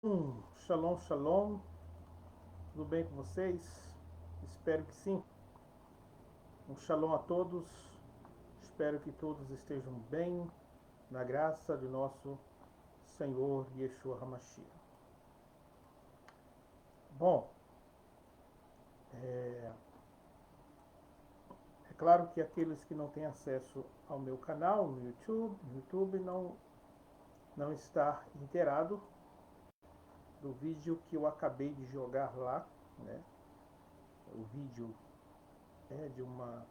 Shalom, shalom. Tudo bem com vocês? Espero que sim. Um shalom a todos. Espero que todos estejam bem na graça de nosso Senhor Yeshua HaMashiach. Bom, é claro que aqueles que não têm acesso ao meu canal no YouTube não está inteirado do vídeo que eu acabei de jogar lá, né? O vídeo é de uma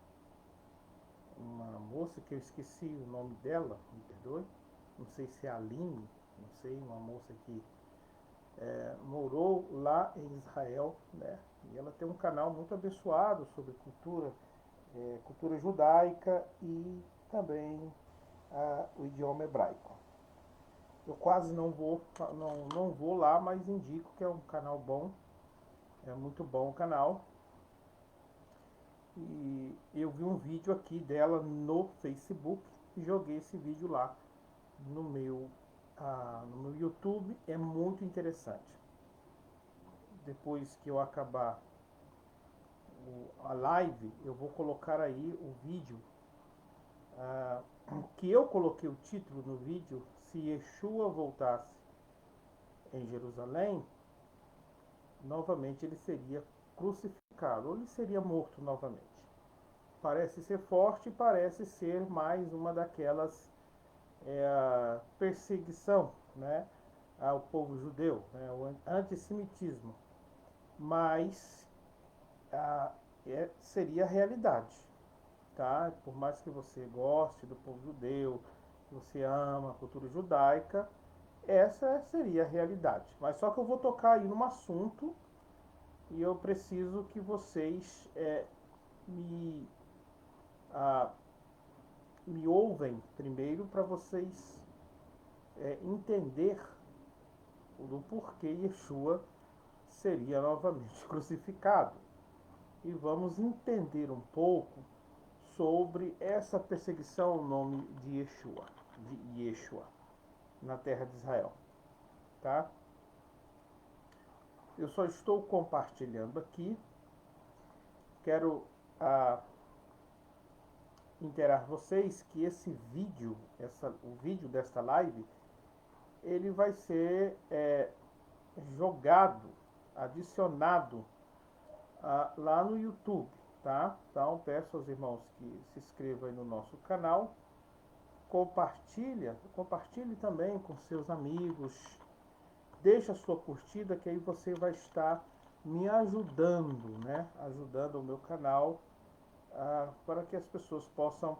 moça que eu esqueci o nome dela, me perdoe, não sei se é a Aline, não sei, uma moça que morou lá em Israel, né? E ela tem um canal muito abençoado sobre cultura judaica e também o idioma hebraico. Eu quase não vou lá, mas indico que é um canal bom, é muito bom o canal. E eu vi um vídeo aqui dela no Facebook e joguei esse vídeo lá no meu YouTube. É muito interessante. Depois que eu acabar a live, eu vou colocar aí o vídeo ah, que eu coloquei o título no vídeo: se Yeshua voltasse em Jerusalém, novamente ele seria crucificado, ou ele seria morto novamente. Parece ser forte, parece ser mais uma daquelas perseguição, né, ao povo judeu, né, o antissemitismo, mas seria a realidade, tá? Por mais que você goste do povo judeu, que você ama a cultura judaica, essa seria a realidade. Mas só que eu vou tocar aí num assunto e eu preciso que vocês me, ah, me ouvem primeiro para vocês entender do porquê Yeshua seria novamente crucificado. E vamos entender um pouco sobre essa perseguição ao nome de Yeshua, na terra de Israel, tá? Eu só estou compartilhando aqui. Quero interar vocês que esse vídeo, o vídeo desta live, ele vai ser jogado, adicionado lá no YouTube, tá? Então peço aos irmãos que se inscrevam aí no nosso canal, compartilhe também com seus amigos, deixa a sua curtida que aí você vai estar me ajudando, né? Ajudando o meu canal para que as pessoas possam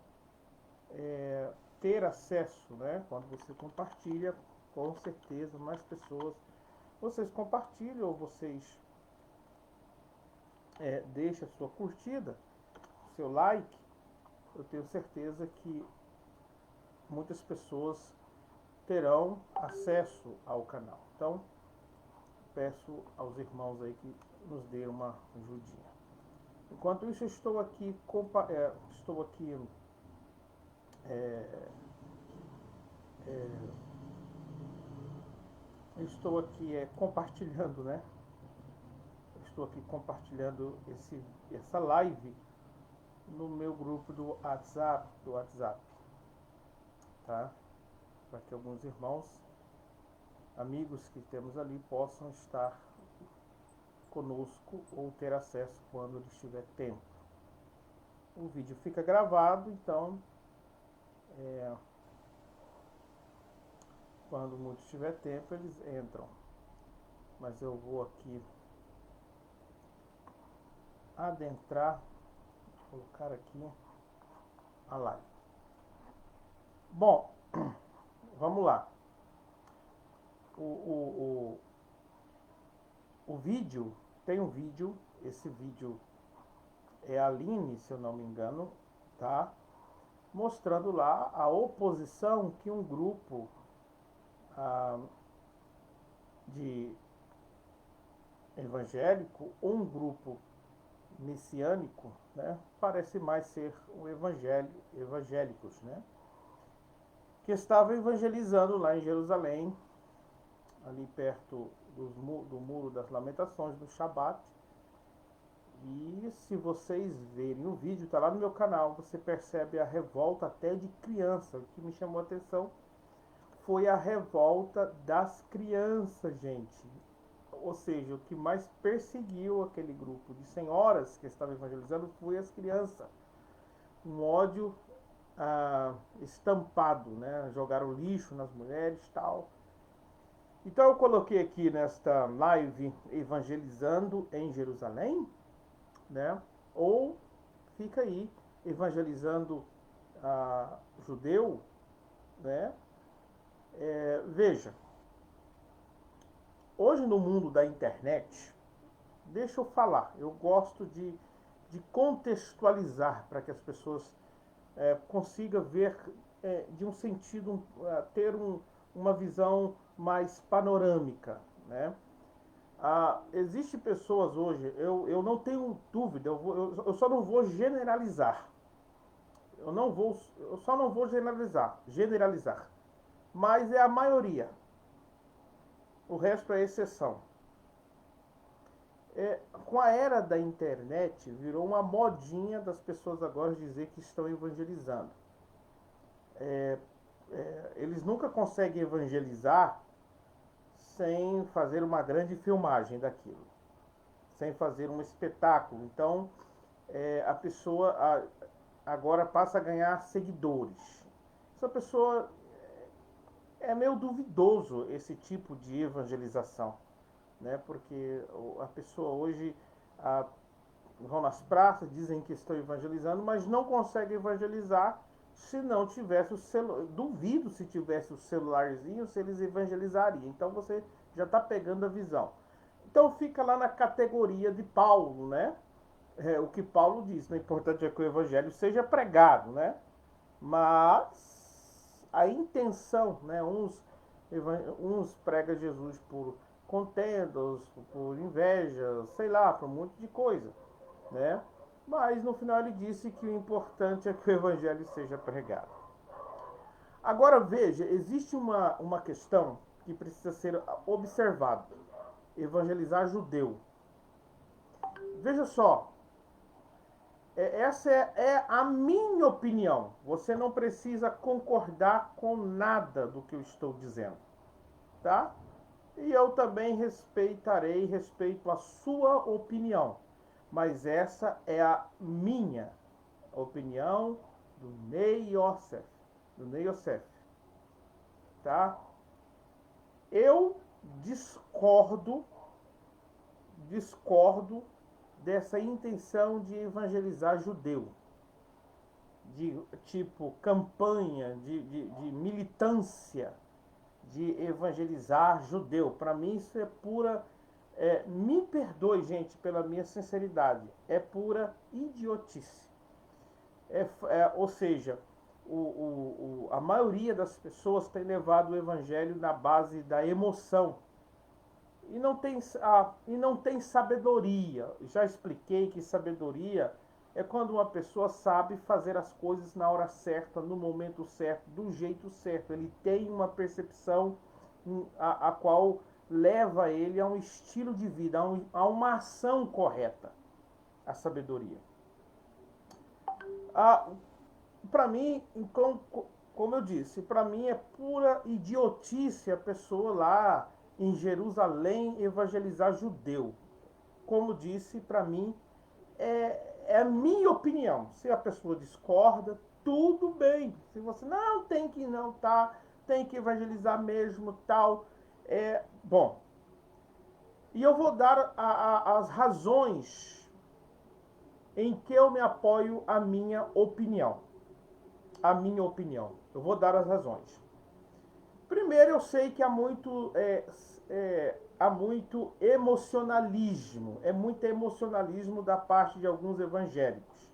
ter acesso, né? Quando você compartilha, com certeza mais pessoas vocês compartilham ou vocês deixam a sua curtida, seu like, eu tenho certeza que muitas pessoas terão acesso ao canal. Então, peço aos irmãos aí que nos dê uma ajudinha. Enquanto isso, estou aqui compartilhando, né? Estou aqui compartilhando essa live no meu grupo do WhatsApp, tá? Para que alguns irmãos, amigos que temos ali, possam estar conosco ou ter acesso quando eles tiver tempo. O vídeo fica gravado, então quando muitos tiver tempo eles entram. Mas eu vou aqui adentrar, colocar aqui a live. Bom, vamos lá. O, o, o vídeo, tem um vídeo, esse vídeo é a Aline, se eu não me engano, tá? Mostrando lá a oposição que um grupo ah, de evangélico, um grupo messiânico, né? Parece mais ser evangélicos, né? Que estava evangelizando lá em Jerusalém ali perto do Muro das Lamentações, do Shabat. E se vocês verem o vídeo, está lá no meu canal, você percebe a revolta até de criança. O que me chamou a atenção foi a revolta das crianças, gente. Ou seja, o que mais perseguiu aquele grupo de senhoras que estavam evangelizando foi as crianças. Um ódio estampado, né? Jogaram lixo nas mulheres e tal. Então eu coloquei aqui nesta live Evangelizando em Jerusalém, né? Ou fica aí evangelizando judeu, né? Veja, hoje no mundo da internet, deixa eu falar, eu gosto de contextualizar para que as pessoas consigam ver de um sentido, ter uma visão mais panorâmica, né? Existem pessoas hoje, eu não tenho dúvida, eu só não vou generalizar. Eu só não vou generalizar. Mas é a maioria. O resto é exceção. Com a era da internet, virou uma modinha das pessoas agora dizer que estão evangelizando. Eles nunca conseguem evangelizar sem fazer uma grande filmagem daquilo, sem fazer um espetáculo. Então, a pessoa agora passa a ganhar seguidores. Essa pessoa é meio duvidoso esse tipo de evangelização, né? Porque a pessoa hoje vão nas praças, dizem que estão evangelizando, mas não consegue evangelizar se não tivesse o celular. Duvido se tivesse o celularzinho, se eles evangelizariam. Então você já está pegando a visão. Então fica lá na categoria de Paulo, né? O que Paulo diz, o importante é que o evangelho seja pregado, né? Mas a intenção, né? Uns pregam Jesus por contendas, por inveja, sei lá, por um monte de coisa, né? Mas no final ele disse que o importante é que o evangelho seja pregado. Agora veja, existe uma questão que precisa ser observada. Evangelizar judeu. Veja só, essa é a minha opinião. Você não precisa concordar com nada do que eu estou dizendo, tá? E eu também respeito a sua opinião. Mas essa é a minha opinião do Ney Yosef, tá? Eu discordo dessa intenção de evangelizar judeu, de tipo campanha, de militância, de evangelizar judeu. Para mim isso é pura, me perdoe, gente, pela minha sinceridade, é pura idiotice. Ou seja, a maioria das pessoas tem levado o evangelho na base da emoção e não tem sabedoria. Já expliquei que sabedoria é quando uma pessoa sabe fazer as coisas na hora certa, no momento certo, do jeito certo. Ele tem uma percepção a qual leva ele a um estilo de vida, a uma ação correta. A sabedoria. Para mim, então, como eu disse, para mim é pura idiotice a pessoa lá em Jerusalém evangelizar judeu. Como disse, para mim é a minha opinião. Se a pessoa discorda, tudo bem. Se você não tem que não tá, tem que evangelizar mesmo, tal, bom. E eu vou dar as razões em que eu me apoio a minha opinião. Eu vou dar as razões. Primeiro, eu sei que há muito emocionalismo. É muito emocionalismo da parte de alguns evangélicos.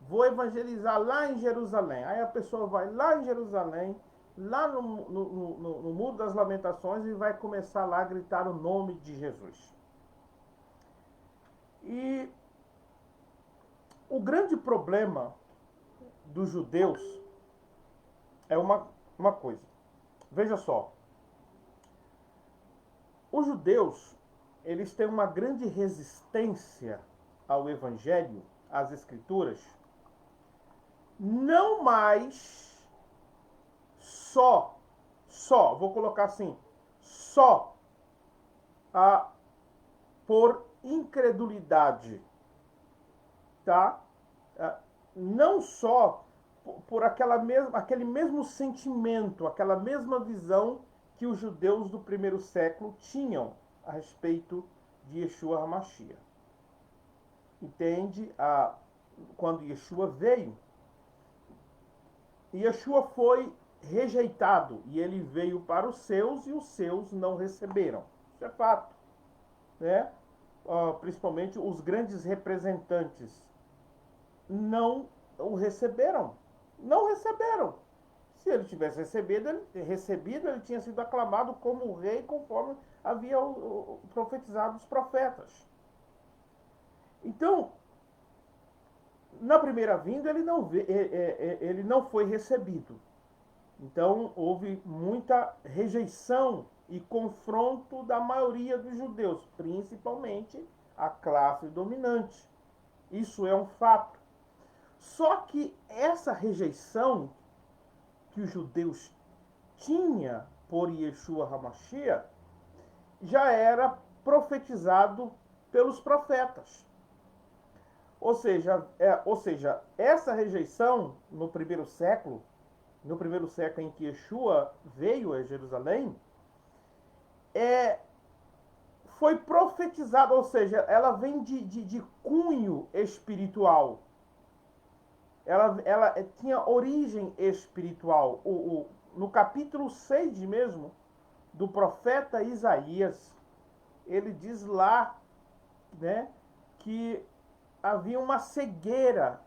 Vou evangelizar lá em Jerusalém. Aí a pessoa vai lá em Jerusalém, lá no Muro das Lamentações, e vai começar lá a gritar o nome de Jesus. E o grande problema dos judeus é uma coisa. Veja só. Os judeus, eles têm uma grande resistência ao Evangelho, às Escrituras, não mais vou colocar assim, só por incredulidade, tá? Não só por aquele mesmo sentimento, aquela mesma visão que os judeus do primeiro século tinham a respeito de Yeshua HaMashiach. Entende? Quando Yeshua veio, Yeshua foi rejeitado e ele veio para os seus e os seus não receberam. Isso é fato, né? Principalmente os grandes representantes não o receberam. Não receberam. Se ele tivesse recebido, ele tinha sido aclamado como rei, conforme havia profetizado os profetas. Então, na primeira vinda, ele não foi recebido. Então, houve muita rejeição e confronto da maioria dos judeus, principalmente a classe dominante. Isso é um fato. Só que essa rejeição que os judeus tinham por Yeshua HaMashiach já era profetizado pelos profetas. Ou seja, essa rejeição no primeiro século em que Yeshua veio a Jerusalém, foi profetizada, ou seja, ela vem de cunho espiritual. Ela tinha origem espiritual. No capítulo 6 mesmo, do profeta Isaías, ele diz lá, né, que havia uma cegueira,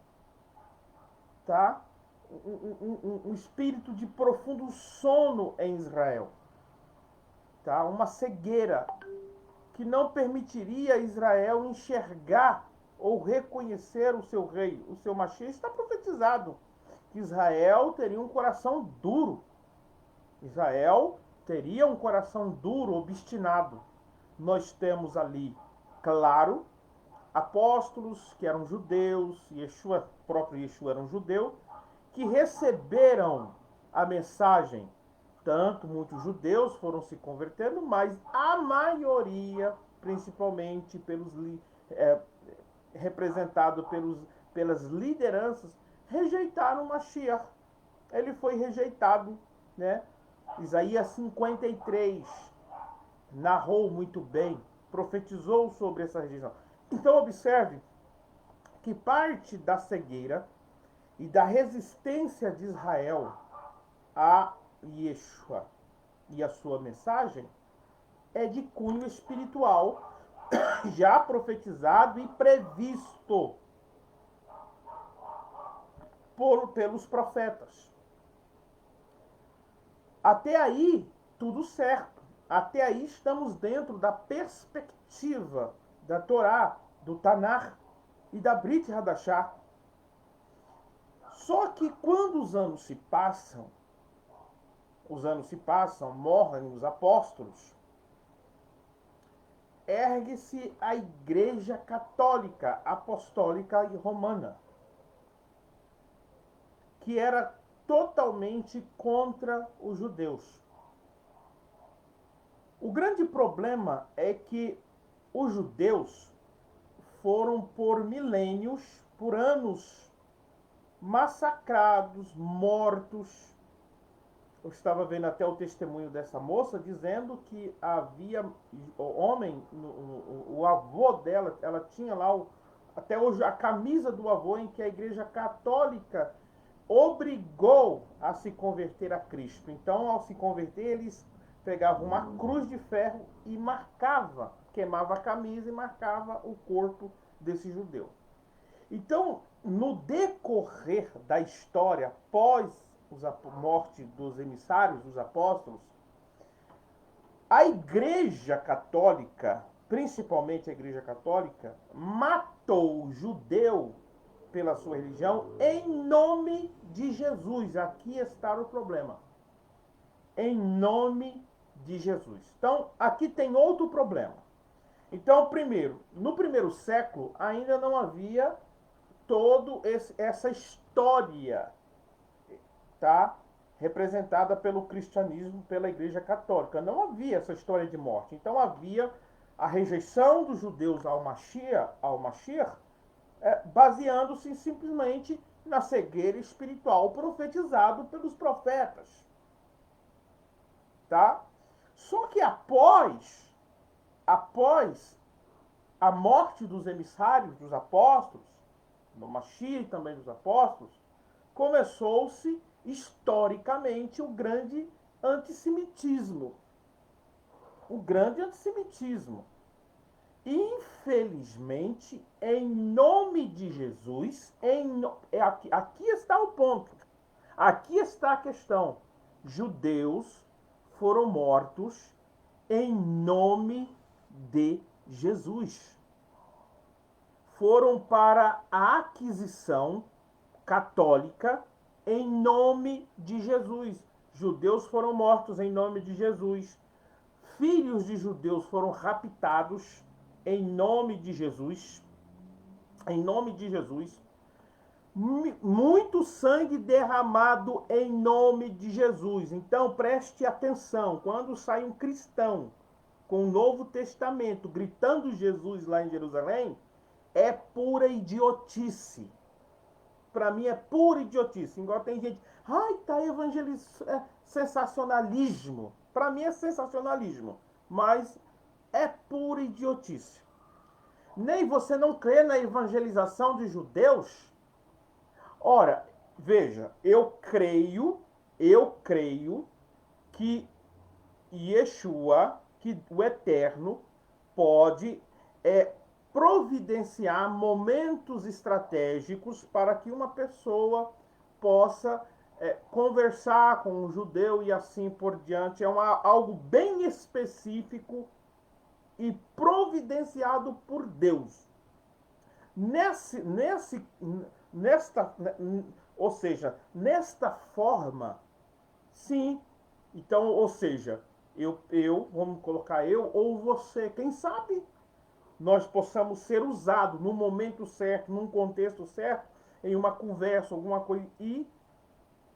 tá? Um espírito de profundo sono em Israel, tá? Uma cegueira que não permitiria a Israel enxergar ou reconhecer o seu rei, o seu Mashiach. Está profetizado que Israel teria um coração duro. Israel teria um coração duro, obstinado. Nós temos ali, claro, apóstolos que eram judeus, próprio Yeshua era um judeu, que receberam a mensagem. Tanto muitos judeus foram se convertendo, mas a maioria, principalmente representado pelas lideranças, rejeitaram o Mashiach. Ele foi rejeitado, né? Isaías 53 narrou muito bem, profetizou sobre essa rejeição. Então observe que parte da cegueira e da resistência de Israel a Yeshua e a sua mensagem é de cunho espiritual, já profetizado e previsto pelos profetas. Até aí, tudo certo. Até aí estamos dentro da perspectiva da Torá, do Tanakh e da Brit Hadashah. Só que quando os anos se passam, morrem os apóstolos, ergue-se a Igreja Católica, Apostólica e Romana, que era totalmente contra os judeus. O grande problema é que os judeus foram por milênios, por anos, massacrados, mortos. Eu estava vendo até o testemunho dessa moça dizendo que havia homem, o avô dela, ela tinha lá até hoje a camisa do avô em que a Igreja Católica obrigou a se converter a Cristo. Então, ao se converter, eles pegavam uma cruz de ferro e queimava a camisa e marcava o corpo desse judeu. Então, no decorrer da história, após a morte dos emissários, dos apóstolos, a Igreja Católica, principalmente a Igreja Católica, matou o judeu pela sua religião em nome de Jesus. Aqui está o problema. Em nome de Jesus. Então, aqui tem outro problema. Então, primeiro, no primeiro século ainda não havia essa história, tá? Representada pelo cristianismo, pela Igreja Católica. Não havia essa história de morte. Então havia a rejeição dos judeus ao Mashiach, baseando-se simplesmente na cegueira espiritual profetizado pelos profetas, tá? Só que após a morte dos emissários, dos apóstolos, do Mashiach e também dos apóstolos, começou-se historicamente o grande antissemitismo. O grande antissemitismo. Infelizmente, em nome de Jesus, aqui está o ponto. Aqui está a questão. Judeus foram mortos em nome de Jesus. Foram para a aquisição católica em nome de Jesus. Judeus foram mortos em nome de Jesus. Filhos de judeus foram raptados em nome de Jesus. Em nome de Jesus. Muito sangue derramado em nome de Jesus. Então preste atenção. Quando sai um cristão com o Novo Testamento gritando Jesus lá em Jerusalém, é pura idiotice. Para mim é pura idiotice. Igual tem gente, tá sensacionalismo. Para mim é sensacionalismo, mas é pura idiotice. Nem você não crê na evangelização de judeus? Ora, veja, eu creio que Yeshua, que o Eterno, pode providenciar momentos estratégicos para que uma pessoa possa conversar com um judeu e assim por diante. É algo bem específico e providenciado por Deus. Nesta forma, sim. Então, ou seja, vamos colocar eu ou você, quem sabe nós possamos ser usados no momento certo, num contexto certo, em uma conversa, alguma coisa, e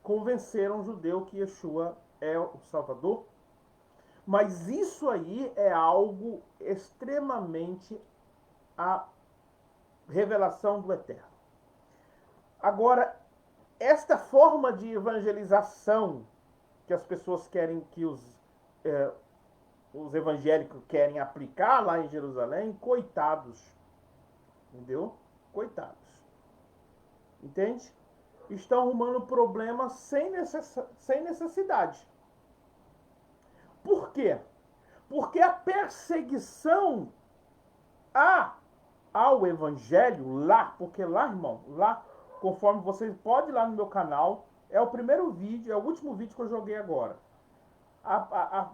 convencer um judeu que Yeshua é o Salvador. Mas isso aí é algo extremamente a revelação do Eterno. Agora, esta forma de evangelização que as pessoas querem, que os evangélicos querem aplicar lá em Jerusalém, coitados. Entendeu? Coitados. Entende? Estão arrumando problemas sem necessidade. Por quê? Porque a perseguição ao evangelho lá, porque lá, irmão, lá, conforme vocês podem ir lá no meu canal, é o primeiro vídeo, é o último vídeo que eu joguei agora.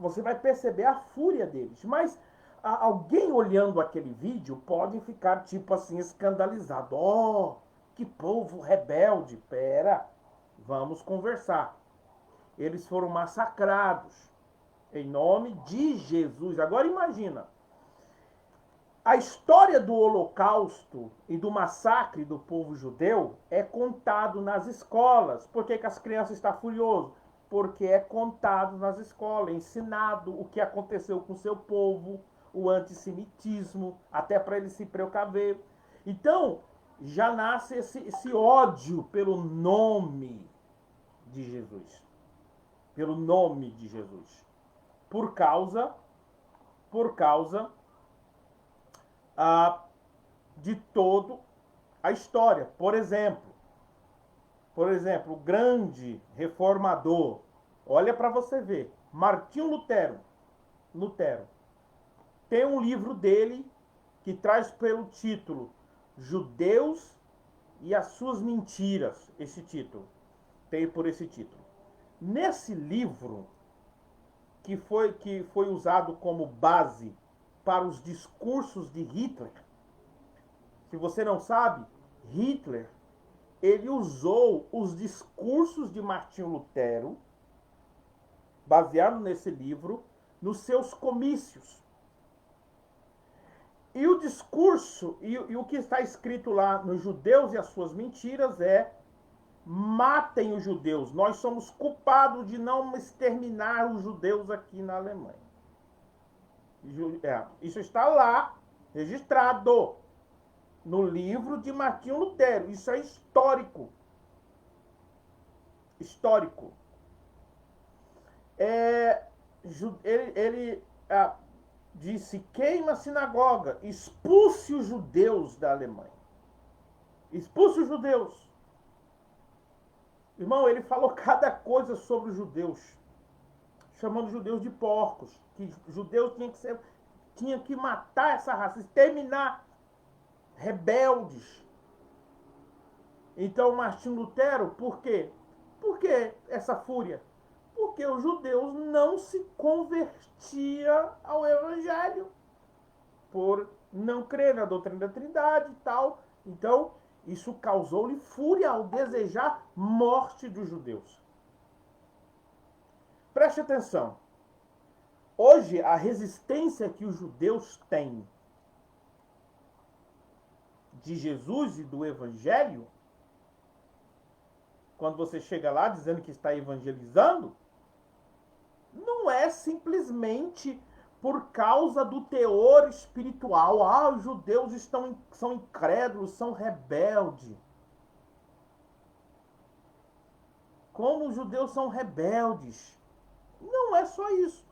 Você vai perceber a fúria deles. Mas alguém olhando aquele vídeo pode ficar tipo assim escandalizado. Oh, que povo rebelde. Pera, vamos conversar. Eles foram massacrados em nome de Jesus. Agora imagina. A história do Holocausto e do massacre do povo judeu é contado nas escolas. Por que as crianças estão furiosas? Porque é contado nas escolas, ensinado o que aconteceu com o seu povo, o antissemitismo, até para ele se precaver. Então, já nasce esse ódio pelo nome de Jesus. Pelo nome de Jesus. Por causa de toda a história. Por exemplo, o grande reformador, olha para você ver, Martinho Lutero. Tem um livro dele que traz pelo título Judeus e as suas mentiras. Esse título, tem por esse título. Nesse livro, que foi usado como base para os discursos de Hitler, se você não sabe, Hitler, ele usou os discursos de Martinho Lutero, baseado nesse livro, nos seus comícios. E o discurso, e o que está escrito lá nos Judeus e as suas mentiras é: matem os judeus, nós somos culpados de não exterminar os judeus aqui na Alemanha. Isso está lá, registrado, no livro de Martinho Lutero. Isso é histórico. Histórico. Ele disse: queima a sinagoga, expulse os judeus da Alemanha. Expulse os judeus. Irmão, ele falou cada coisa sobre os judeus, chamando os judeus de porcos, que judeus tinham que matar essa raça, exterminar, rebeldes. Então, Martinho Lutero, por quê? Por que essa fúria? Porque os judeus não se convertiam ao evangelho, por não crer na doutrina da Trindade e tal. Então, isso causou-lhe fúria ao desejar morte dos judeus. Preste atenção. Hoje, a resistência que os judeus têm de Jesus e do evangelho, quando você chega lá dizendo que está evangelizando, não é simplesmente por causa do teor espiritual. Os judeus são incrédulos, são rebeldes. Como os judeus são rebeldes. Não é só isso.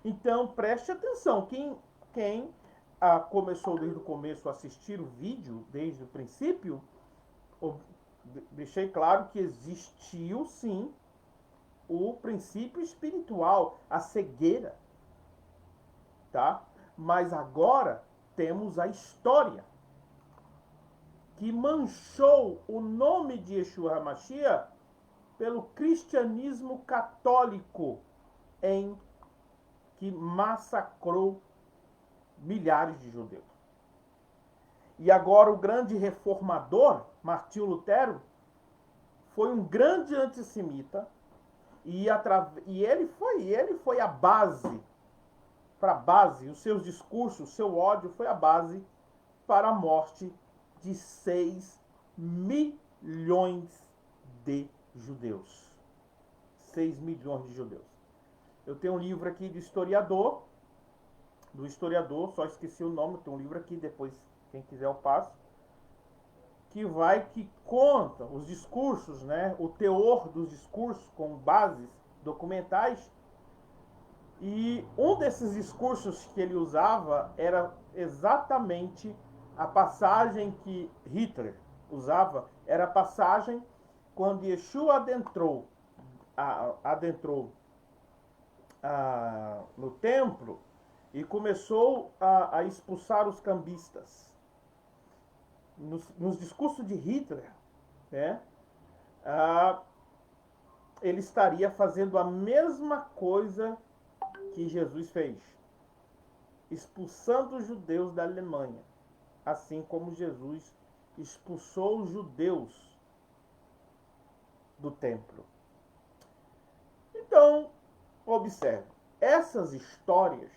Então, preste atenção. Quem começou desde o começo a assistir o vídeo, desde o princípio, deixei claro que existiu, sim, o princípio espiritual, a cegueira. Tá? Mas agora temos a história que manchou o nome de Yeshua HaMashiach pelo cristianismo católico, que massacrou milhares de judeus. E agora o grande reformador, Martinho Lutero, foi um grande antissemita, e ele foi a base, os seus discursos, o seu ódio foi a base para a morte de 6 milhões de judeus. 6 milhões de judeus. Eu tenho um livro aqui do historiador, só esqueci o nome, tem um livro aqui, depois, quem quiser eu passo, que conta os discursos, né, o teor dos discursos com bases documentais. E um desses discursos que ele usava era exatamente a passagem que Hitler usava, era a passagem quando Yeshua adentrou no templo e começou a expulsar os cambistas. Nos discursos de Hitler, né, ele estaria fazendo a mesma coisa que Jesus fez, expulsando os judeus da Alemanha, assim como Jesus expulsou os judeus do templo. Então, observe, essas histórias,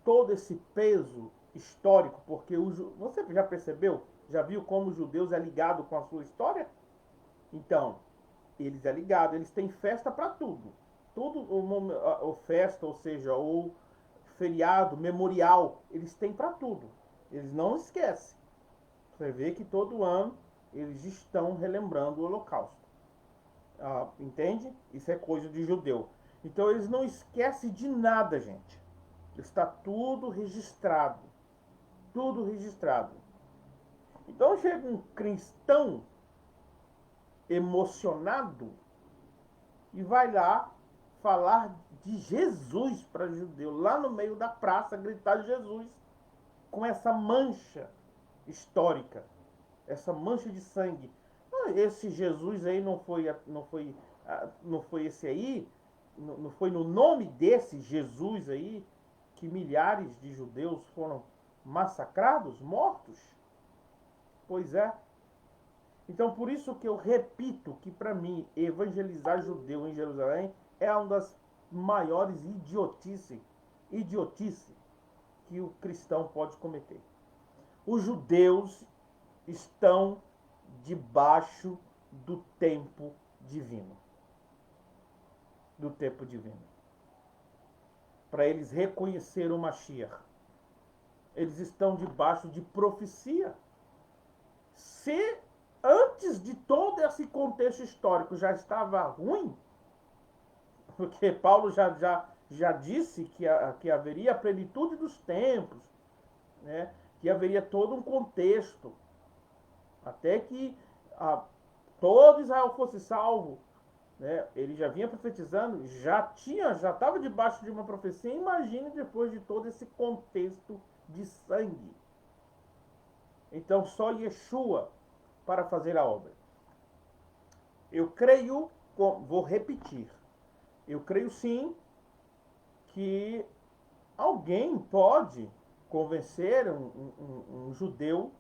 todo esse peso histórico, porque você já percebeu, já viu como os judeus é ligado com a sua história? Então, eles é ligado, eles têm festa para tudo. O festa, ou seja, o feriado, memorial, eles têm para tudo. Eles não esquecem. Você vê que todo ano eles estão relembrando o Holocausto. Entende? Isso é coisa de judeu. Então eles não esquecem de nada, gente. Está tudo registrado. Tudo registrado. Então chega um cristão emocionado e vai lá falar de Jesus para judeu, lá no meio da praça, gritar Jesus, com essa mancha histórica, essa mancha de sangue. Esse Jesus aí não foi esse aí, não foi no nome desse Jesus aí que milhares de judeus foram massacrados, mortos? Pois é. Então, por isso que eu repito que, para mim, evangelizar judeu em Jerusalém é uma das maiores idiotices idiotice que o cristão pode cometer. Os judeus estão debaixo do tempo divino. Do tempo divino. Para eles reconhecer o Mashiach. Eles estão debaixo de profecia. Se antes de todo esse contexto histórico já estava ruim, porque Paulo já disse que haveria a plenitude dos tempos, né? Que haveria todo um contexto, até que todo Israel fosse salvo, né? Ele já vinha profetizando, já estava debaixo de uma profecia. Imagine depois de todo esse contexto de sangue. Então só Yeshua para fazer a obra. Eu creio, vou repetir, eu creio sim que alguém pode convencer um judeu,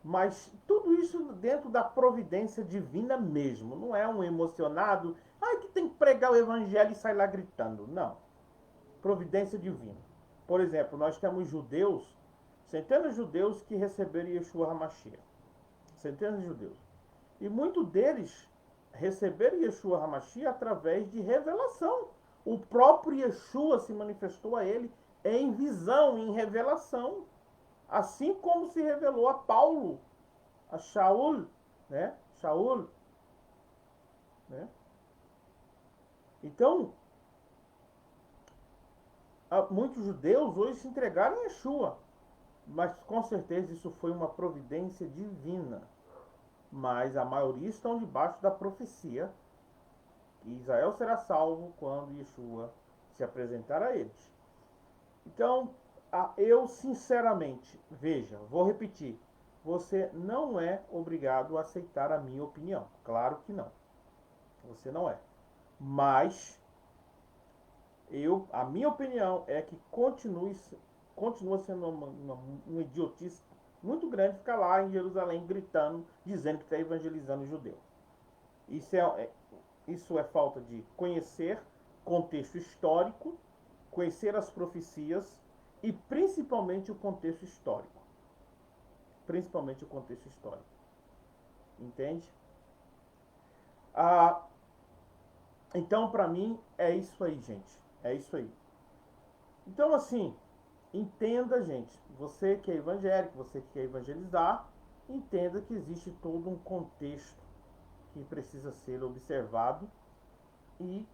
mas tudo isso dentro da providência divina mesmo. Não é um emocionado, que tem que pregar o evangelho e sair lá gritando. Não. Providência divina. Por exemplo, nós temos judeus, centenas de judeus que receberam Yeshua HaMashiach. Centenas de judeus. E muitos deles receberam Yeshua HaMashiach através de revelação. O próprio Yeshua se manifestou a ele em visão, em revelação. Assim como se revelou a Paulo, a Shaul, né? Shaul, né? Então, muitos judeus hoje se entregaram a Yeshua, mas com certeza isso foi uma providência divina. Mas a maioria estão debaixo da profecia que Israel será salvo quando Yeshua se apresentar a eles. Então, eu sinceramente, veja, vou repetir, você não é obrigado a aceitar a minha opinião. Claro que não. Você não é. Mas a minha opinião é que continua sendo uma idiotice muito grande ficar lá em Jerusalém gritando, dizendo que está evangelizando o judeu. Isso é falta de conhecer contexto histórico, conhecer as profecias e principalmente o contexto histórico. Principalmente o contexto histórico. Entende? Então, para mim, é isso aí, gente. É isso aí. Então, assim, entenda, gente. Você que é evangélico, você que quer evangelizar, entenda que existe todo um contexto que precisa ser observado. E,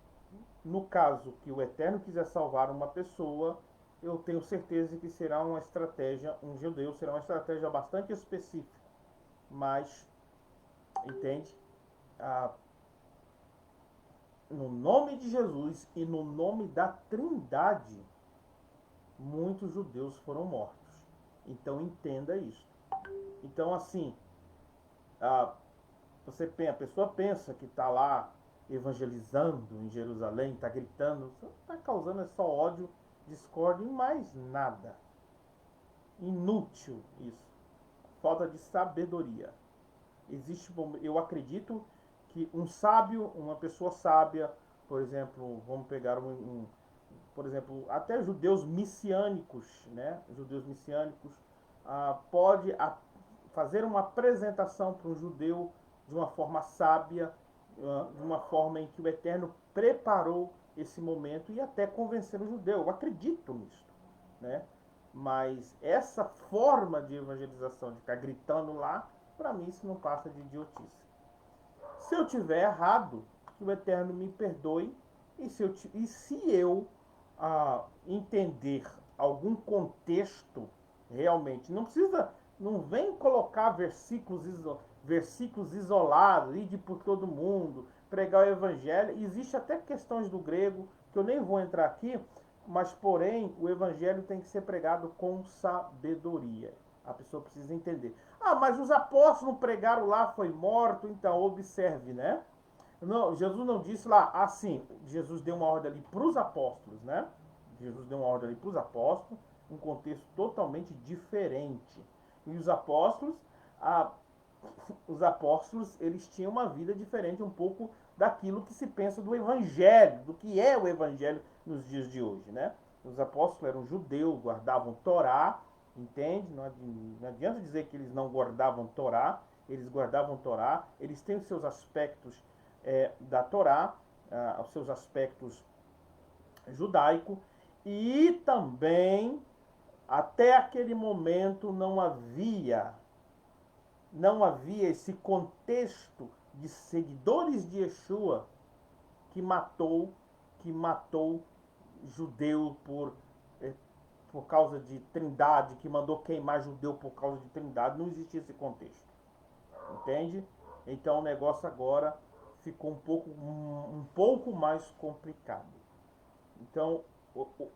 no caso que o Eterno quiser salvar uma pessoa, eu tenho certeza que será uma estratégia, um judeu será uma estratégia bastante específica. Mas, entende? No nome de Jesus e no nome da Trindade, muitos judeus foram mortos. Então entenda isso. Então assim, a pessoa pensa que está lá evangelizando em Jerusalém, está gritando, está causando só ódio, discórdia e mais nada. Inútil isso. Falta de sabedoria. Eu acredito que um sábio, uma pessoa sábia, por exemplo, vamos pegar por exemplo, até judeus messiânicos, né? Judeus messiânicos pode fazer uma apresentação para um judeu de uma forma sábia, de uma forma em que o Eterno preparou esse momento e até convencer o judeu. Eu acredito nisso, né? Mas essa forma de evangelização, de ficar gritando lá, para mim isso não passa de idiotice. Se eu tiver errado, que o Eterno me perdoe, e se eu entender algum contexto realmente, não vem colocar versículos isolados, ir por todo mundo, pregar o evangelho. Existe até questões do grego, que eu nem vou entrar aqui, mas porém o evangelho tem que ser pregado com sabedoria. A pessoa precisa entender. Mas os apóstolos não pregaram lá, foi morto, então observe, né? Não, Jesus não disse lá, assim, Jesus deu uma ordem ali para os apóstolos, né? Jesus deu uma ordem ali para os apóstolos, um contexto totalmente diferente. E os apóstolos, eles tinham uma vida diferente um pouco daquilo que se pensa do evangelho, do que é o evangelho nos dias de hoje, né? Os apóstolos eram judeus, guardavam Torá, entende? Não adianta dizer que eles não guardavam Torá, eles guardavam Torá, eles têm os seus aspectos da Torá, os seus aspectos judaico, e também até aquele momento não havia esse contexto de seguidores de Yeshua que matou judeu por causa de trindade, que mandou queimar judeu por causa de trindade. Não existia esse contexto, entende? Então o negócio agora ficou um pouco mais complicado. Então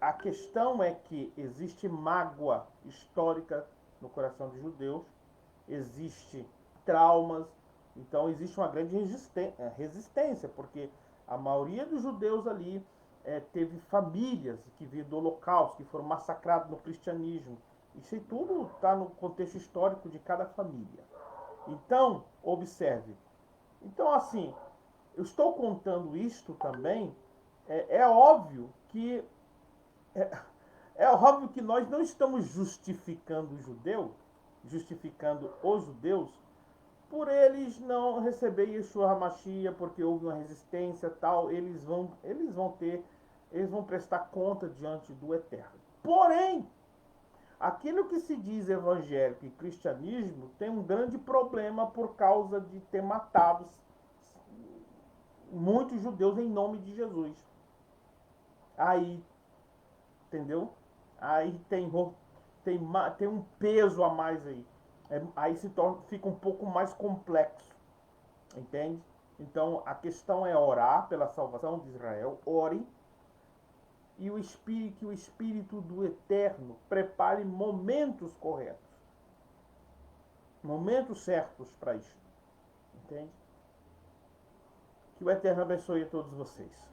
a questão é que existe mágoa histórica no coração dos judeus, existe traumas, então existe uma grande resistência, porque a maioria dos judeus ali teve famílias que viram do Holocausto, que foram massacrados no cristianismo. Isso tudo está no contexto histórico de cada família. Então, observe. Então, assim, eu estou contando isto também, é óbvio que é óbvio que nós não estamos justificando os judeus por eles não receberem Yeshua HaMashiach, porque houve uma resistência tal, eles vão prestar conta diante do Eterno. Porém, aquilo que se diz evangélico e cristianismo tem um grande problema por causa de ter matado muitos judeus em nome de Jesus. Aí, entendeu? Aí tem um peso a mais aí. Aí fica um pouco mais complexo, entende? Então a questão é orar pela salvação de Israel, ore, e que o Espírito do Eterno prepare momentos corretos, momentos certos para isso, entende? Que o Eterno abençoe a todos vocês.